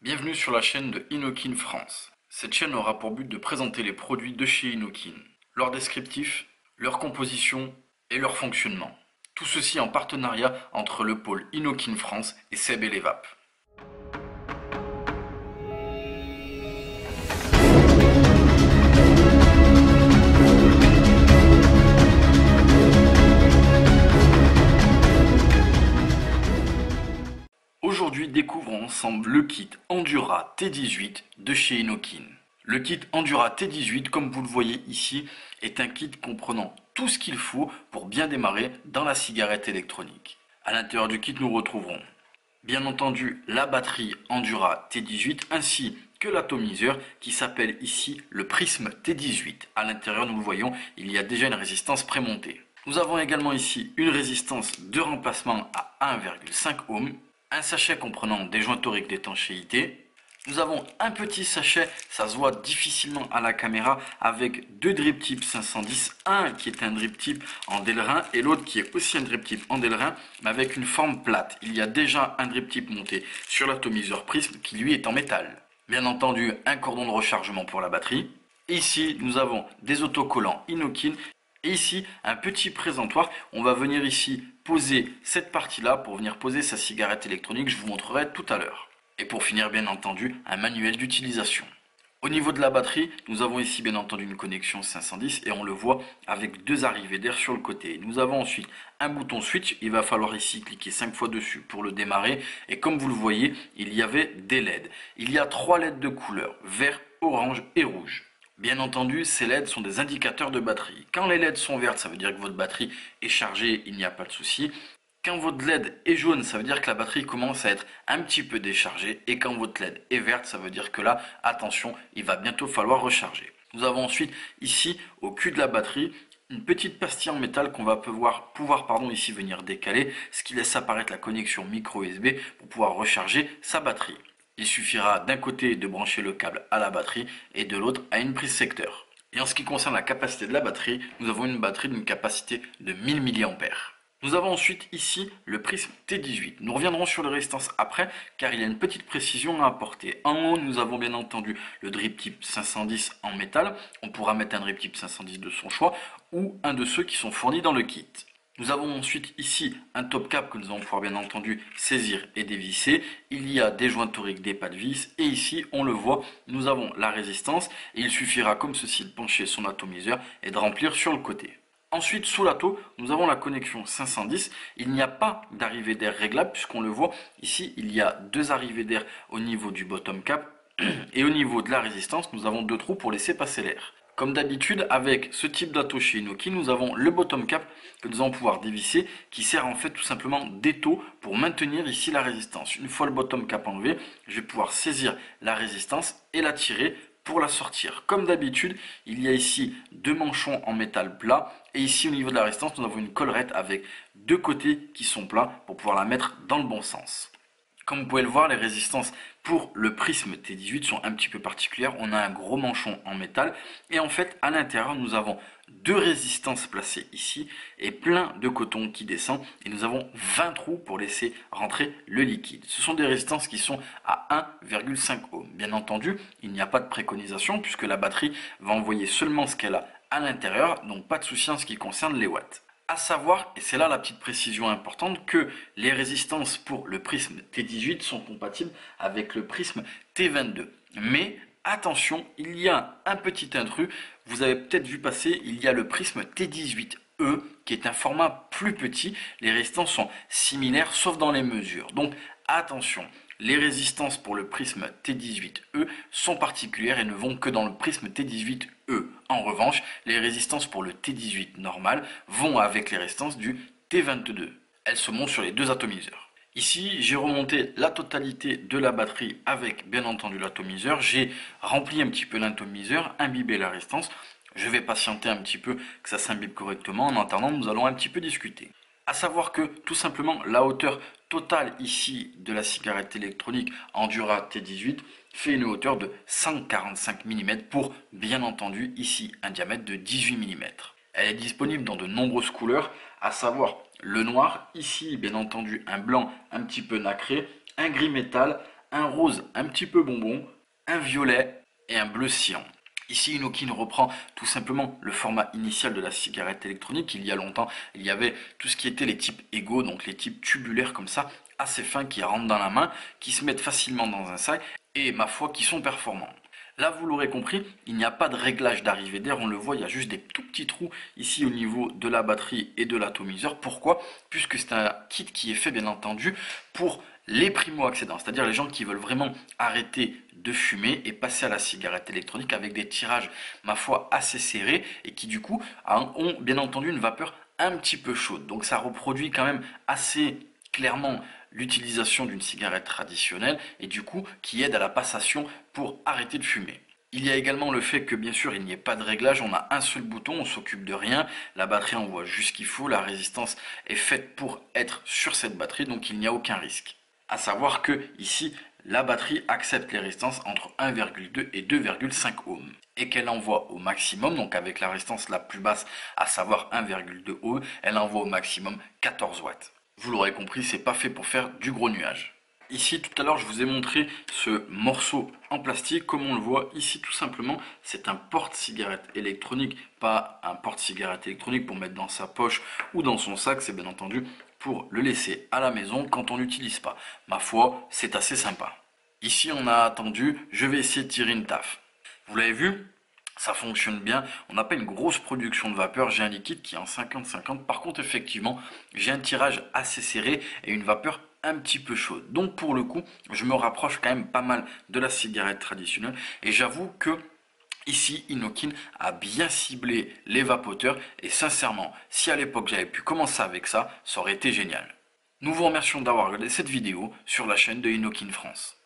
Bienvenue sur la chaîne de Innokin France. Cette chaîne aura pour but de présenter les produits de chez Innokin, leur descriptif, leur composition et leur fonctionnement. Tout ceci en partenariat entre le pôle Innokin France et Seb et Levap. Aujourd'hui, découvrons ensemble le kit Endura T18 de chez Innokin. Le kit Endura T18, comme vous le voyez ici, est un kit comprenant tout ce qu'il faut pour bien démarrer dans la cigarette électronique. À l'intérieur du kit, nous retrouverons bien entendu la batterie Endura T18 ainsi que l'atomiseur qui s'appelle ici le Prism T18. À l'intérieur, nous le voyons, il y a déjà une résistance prémontée. Nous avons également ici une résistance de remplacement à 1,5 ohm. Un sachet comprenant des joints toriques d'étanchéité. Nous avons un petit sachet, ça se voit difficilement à la caméra, avec deux drip type 510, un qui est un drip type en Delrin et l'autre qui est aussi un drip type en Delrin, mais avec une forme plate. Il y a déjà un drip type monté sur l'atomiseur Prism qui lui est en métal. Bien entendu, un cordon de rechargement pour la batterie. Ici, nous avons des autocollants Innokin. Et ici, un petit présentoir. On va venir ici poser cette partie-là pour venir poser sa cigarette électronique. Je vous montrerai tout à l'heure. Et pour finir, bien entendu, un manuel d'utilisation. Au niveau de la batterie, nous avons ici bien entendu une connexion 510 et on le voit avec deux arrivées d'air sur le côté. Nous avons ensuite un bouton switch. Il va falloir ici cliquer 5 fois dessus pour le démarrer. Et comme vous le voyez, il y avait des LED. Il y a 3 LED de couleur, vert, orange et rouge. Bien entendu, ces LED sont des indicateurs de batterie. Quand les LED sont vertes, ça veut dire que votre batterie est chargée, il n'y a pas de souci. Quand votre LED est jaune, ça veut dire que la batterie commence à être un petit peu déchargée. Et quand votre LED est verte, ça veut dire que là, attention, il va bientôt falloir recharger. Nous avons ensuite ici, au cul de la batterie, une petite pastille en métal qu'on va pouvoir ici venir décaler, ce qui laisse apparaître la connexion micro USB pour pouvoir recharger sa batterie. Il suffira d'un côté de brancher le câble à la batterie et de l'autre à une prise secteur. Et en ce qui concerne la capacité de la batterie, nous avons une batterie d'une capacité de 1000 mAh. Nous avons ensuite ici le Prism T18. Nous reviendrons sur les résistances après car il y a une petite précision à apporter. En haut, nous avons bien entendu le drip type 510 en métal. On pourra mettre un drip type 510 de son choix ou un de ceux qui sont fournis dans le kit. Nous avons ensuite ici un top cap que nous allons pouvoir bien entendu saisir et dévisser. Il y a des joints toriques, des pas de vis et ici on le voit, nous avons la résistance et il suffira comme ceci de pencher son atomiseur et de remplir sur le côté. Ensuite sous l'atto, nous avons la connexion 510. Il n'y a pas d'arrivée d'air réglable puisqu'on le voit ici, il y a deux arrivées d'air au niveau du bottom cap et au niveau de la résistance, nous avons deux trous pour laisser passer l'air. Comme d'habitude, avec ce type d'atto chez Innokin, nous avons le bottom cap que nous allons pouvoir dévisser qui sert en fait tout simplement d'étau pour maintenir ici la résistance. Une fois le bottom cap enlevé, je vais pouvoir saisir la résistance et la tirer pour la sortir. Comme d'habitude, il y a ici deux manchons en métal plat et ici au niveau de la résistance, nous avons une collerette avec deux côtés qui sont plats pour pouvoir la mettre dans le bon sens. Comme vous pouvez le voir, les résistances pour le Prism T18 sont un petit peu particulières. On a un gros manchon en métal et en fait à l'intérieur nous avons deux résistances placées ici et plein de coton qui descend et nous avons 20 trous pour laisser rentrer le liquide. Ce sont des résistances qui sont à 1,5 ohm. Bien entendu, il n'y a pas de préconisation puisque la batterie va envoyer seulement ce qu'elle a à l'intérieur, donc pas de souci en ce qui concerne les watts. À savoir, et c'est là la petite précision importante, que les résistances pour le Prism T18 sont compatibles avec le Prism T22. Mais attention, il y a un petit intrus, vous avez peut-être vu passer, il y a le Prism T18E qui est un format plus petit. Les résistances sont similaires sauf dans les mesures. Donc attention, les résistances pour le Prism T18E sont particulières et ne vont que dans le Prism T18E. En revanche, les résistances pour le T18 normal vont avec les résistances du T22. Elles se montent sur les deux atomiseurs. Ici, j'ai remonté la totalité de la batterie avec bien entendu l'atomiseur. J'ai rempli un petit peu l'atomiseur, imbibé la résistance. Je vais patienter un petit peu que ça s'imbibe correctement. En attendant, nous allons un petit peu discuter. À savoir que tout simplement la hauteur totale ici de la cigarette électronique Endura T18 fait une hauteur de 145 mm pour bien entendu ici un diamètre de 18 mm. Elle est disponible dans de nombreuses couleurs, à savoir le noir, ici bien entendu un blanc un petit peu nacré, un gris métal, un rose un petit peu bonbon, un violet et un bleu cyan. Ici, Inokin reprend tout simplement le format initial de la cigarette électronique. Il y a longtemps, il y avait tout ce qui était les types égaux, donc les types tubulaires comme ça, assez fins, qui rentrent dans la main, qui se mettent facilement dans un sac et, ma foi, qui sont performants. Là, vous l'aurez compris, il n'y a pas de réglage d'arrivée d'air, on le voit, il y a juste des tout petits trous ici au niveau de la batterie et de l'atomiseur. Pourquoi? Puisque c'est un kit qui est fait, bien entendu, pour les primo-accédants, c'est-à-dire les gens qui veulent vraiment arrêter de fumer et passer à la cigarette électronique avec des tirages, ma foi, assez serrés et qui, du coup, ont bien entendu une vapeur un petit peu chaude. Donc ça reproduit quand même assez clairement l'utilisation d'une cigarette traditionnelle et du coup qui aide à la passation pour arrêter de fumer. Il y a également le fait que bien sûr il n'y ait pas de réglage, on a un seul bouton, on s'occupe de rien, la batterie envoie juste ce qu'il faut, la résistance est faite pour être sur cette batterie donc il n'y a aucun risque. À savoir que ici la batterie accepte les résistances entre 1,2 et 2,5 ohms et qu'elle envoie au maximum, donc avec la résistance la plus basse à savoir 1,2 ohms, elle envoie au maximum 14 watts. Vous l'aurez compris, c'est pas fait pour faire du gros nuage. Ici, tout à l'heure, je vous ai montré ce morceau en plastique. Comme on le voit ici, tout simplement, c'est un porte-cigarette électronique, pas un porte-cigarette électronique pour mettre dans sa poche ou dans son sac. C'est bien entendu pour le laisser à la maison quand on n'utilise pas. Ma foi, c'est assez sympa. Ici, on a attendu. Je vais essayer de tirer une taf. Vous l'avez vu ? Ça fonctionne bien, on n'a pas une grosse production de vapeur, j'ai un liquide qui est en 50-50, par contre effectivement j'ai un tirage assez serré et une vapeur un petit peu chaude. Donc pour le coup, je me rapproche quand même pas mal de la cigarette traditionnelle et j'avoue que ici Inokin a bien ciblé les vapoteurs et sincèrement, si à l'époque j'avais pu commencer avec ça, ça aurait été génial. Nous vous remercions d'avoir regardé cette vidéo sur la chaîne de Inokin France.